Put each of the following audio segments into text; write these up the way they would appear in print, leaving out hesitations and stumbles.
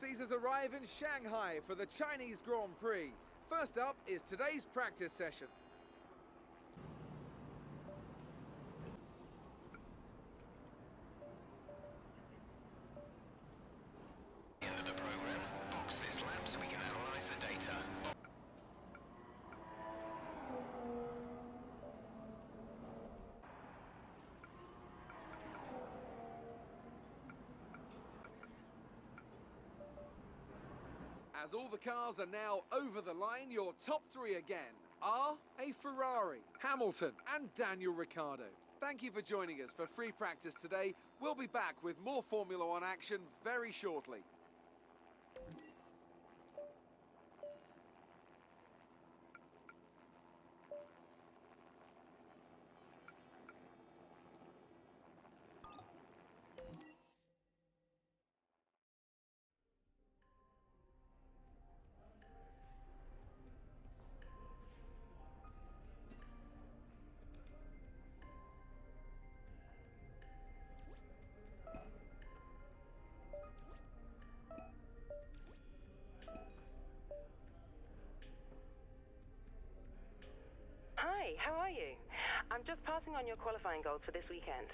Caesars arrive in Shanghai for the Chinese Grand Prix. First up is today's practice session. End of the program. Box this lap so we can analyze the data. As all the cars are now over the line, your top three again are a Ferrari, Hamilton and Daniel Ricciardo. Thank you for joining us for free practice today. We'll be back with more Formula One action very shortly. Hi, how are you? I'm just passing on your qualifying goals for this weekend.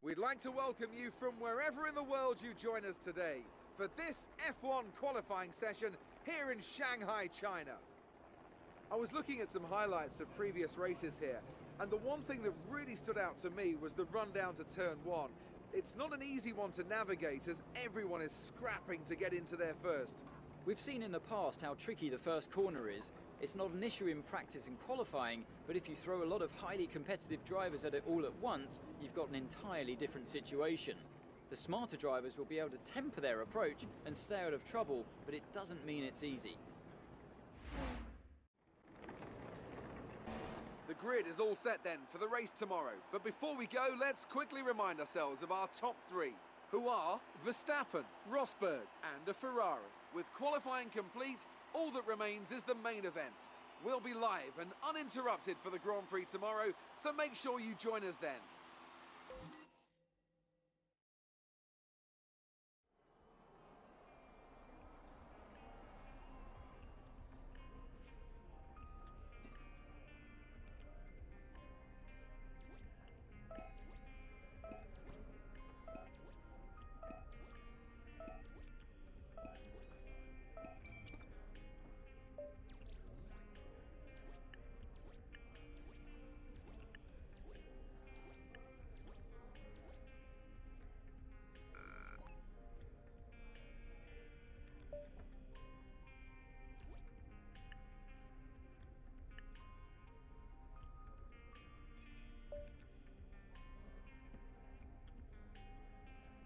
We'd like to welcome you from wherever in the world you join us today for this F1 qualifying session here in Shanghai, China. I was looking at some highlights of previous races here, and the one thing that really stood out to me was the run down to turn one. It's not an easy one to navigate as everyone is scrapping to get into there first. We've seen in the past how tricky the first corner is. It's not an issue in practice and qualifying, but if you throw a lot of highly competitive drivers at it all at once, you've got an entirely different situation. The smarter drivers will be able to temper their approach and stay out of trouble, but it doesn't mean it's easy. The grid is all set then for the race tomorrow, but before we go, let's quickly remind ourselves of our top three, who are Verstappen, Rosberg and a Ferrari. With qualifying complete, all that remains is the main event. We'll be live and uninterrupted for the Grand Prix tomorrow, so make sure you join us then.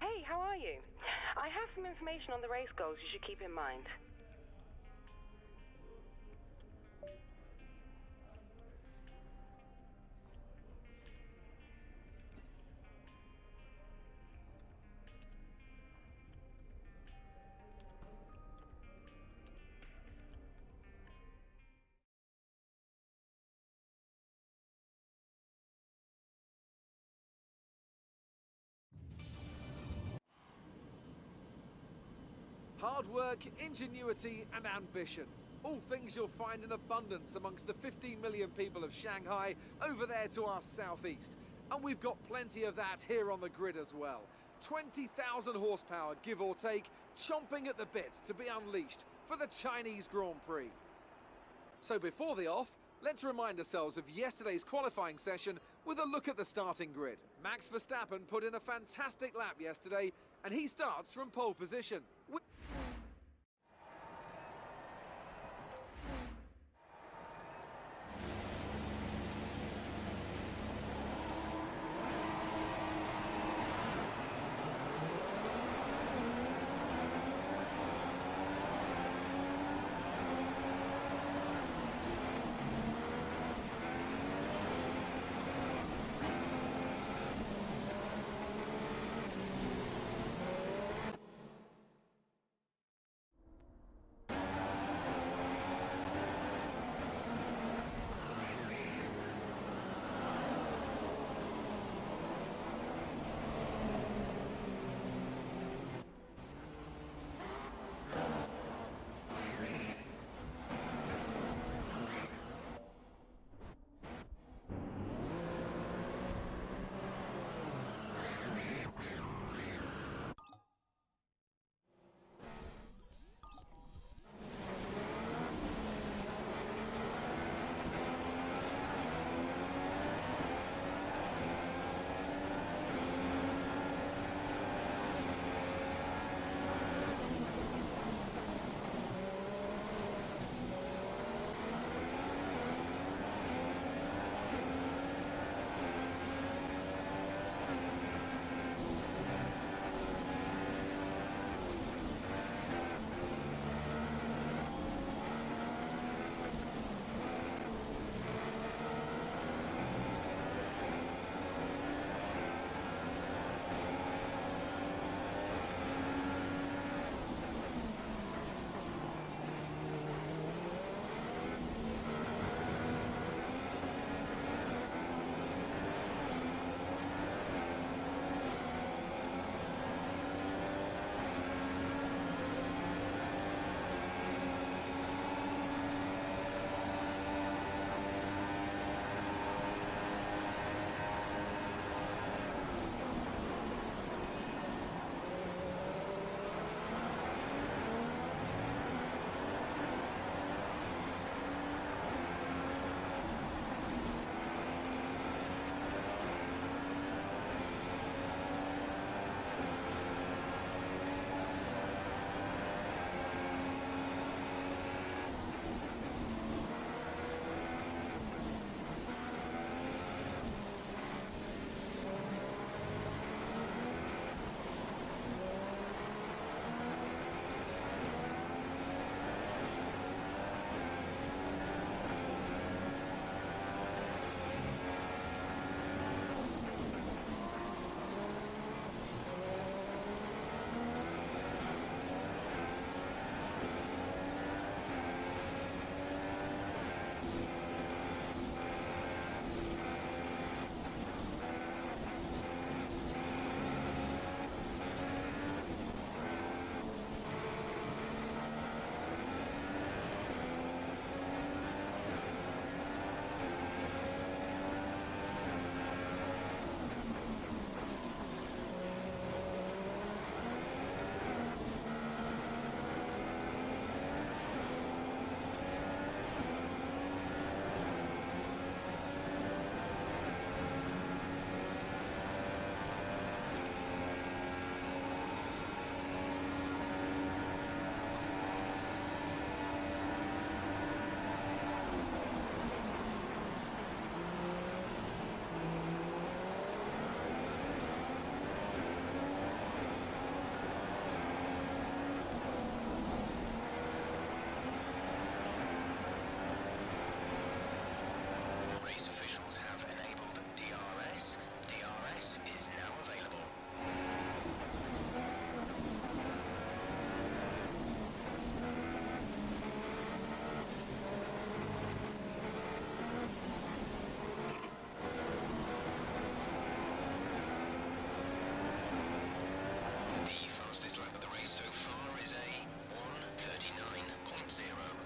Hey, how are you? I have some information on the race goals you should keep in mind. Hard work, ingenuity and ambition. All things you'll find in abundance amongst the 15 million people of Shanghai over there to our southeast. And we've got plenty of that here on the grid as well. 20,000 horsepower, give or take, chomping at the bit to be unleashed for the Chinese Grand Prix. So before the off, let's remind ourselves of yesterday's qualifying session with a look at the starting grid. Max Verstappen put in a fantastic lap yesterday, and he starts from pole position. race officials have enabled DRS. DRS is now available. The fastest lap of the race so far is a 1:39.0.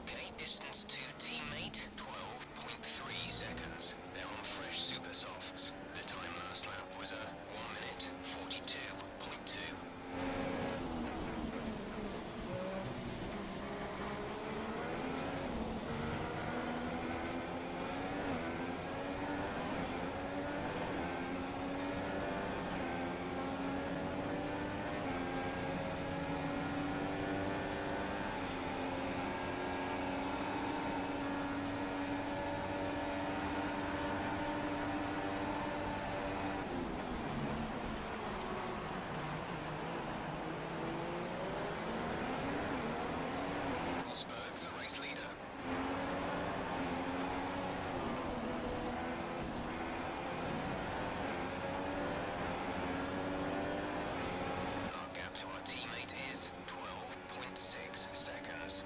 Okay, distance to teammate 12.3 seconds. They're on fresh super softs. The time last lap was a 1 minute 42.2. Rosberg's the race leader. Our gap to our teammate is 12.6 seconds.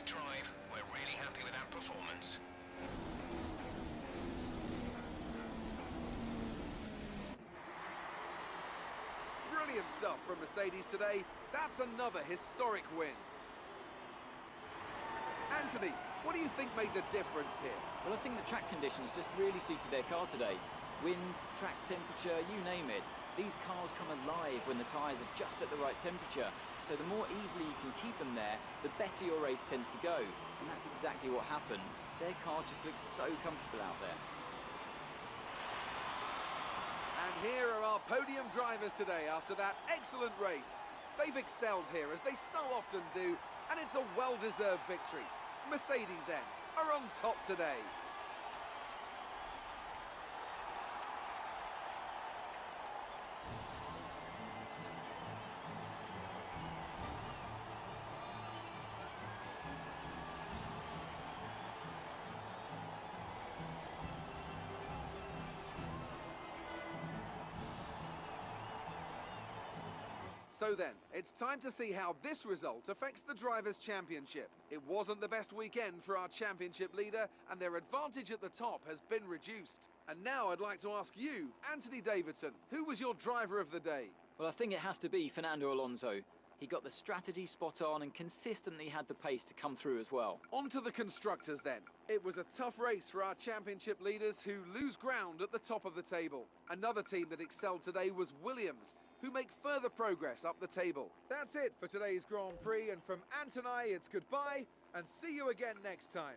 drive. We're really happy with that performance. Brilliant stuff from Mercedes today. That's another historic win. Anthony, what do you think made the difference here? Well, I think the track conditions just really suited their car today. Wind, track temperature, you name it. These cars come alive when the tyres are just at the right temperature. So the more easily you can keep them there, the better your race tends to go. And that's exactly what happened. Their car just looks so comfortable out there. And here are our podium drivers today after that excellent race. They've excelled here, as they so often do, and it's a well-deserved victory. Mercedes, then, are on top today. So then, it's time to see how this result affects the Drivers' Championship. It wasn't the best weekend for our championship leader, and their advantage at the top has been reduced. And now I'd like to ask you, Anthony Davidson, who was your driver of the day? Well, I think it has to be Fernando Alonso. He got the strategy spot on and consistently had the pace to come through as well. On to the constructors then. It was a tough race for our championship leaders who lose ground at the top of the table. Another team that excelled today was Williams, who make further progress up the table. That's it for today's Grand Prix, and from Ant and I, it's goodbye and see you again next time.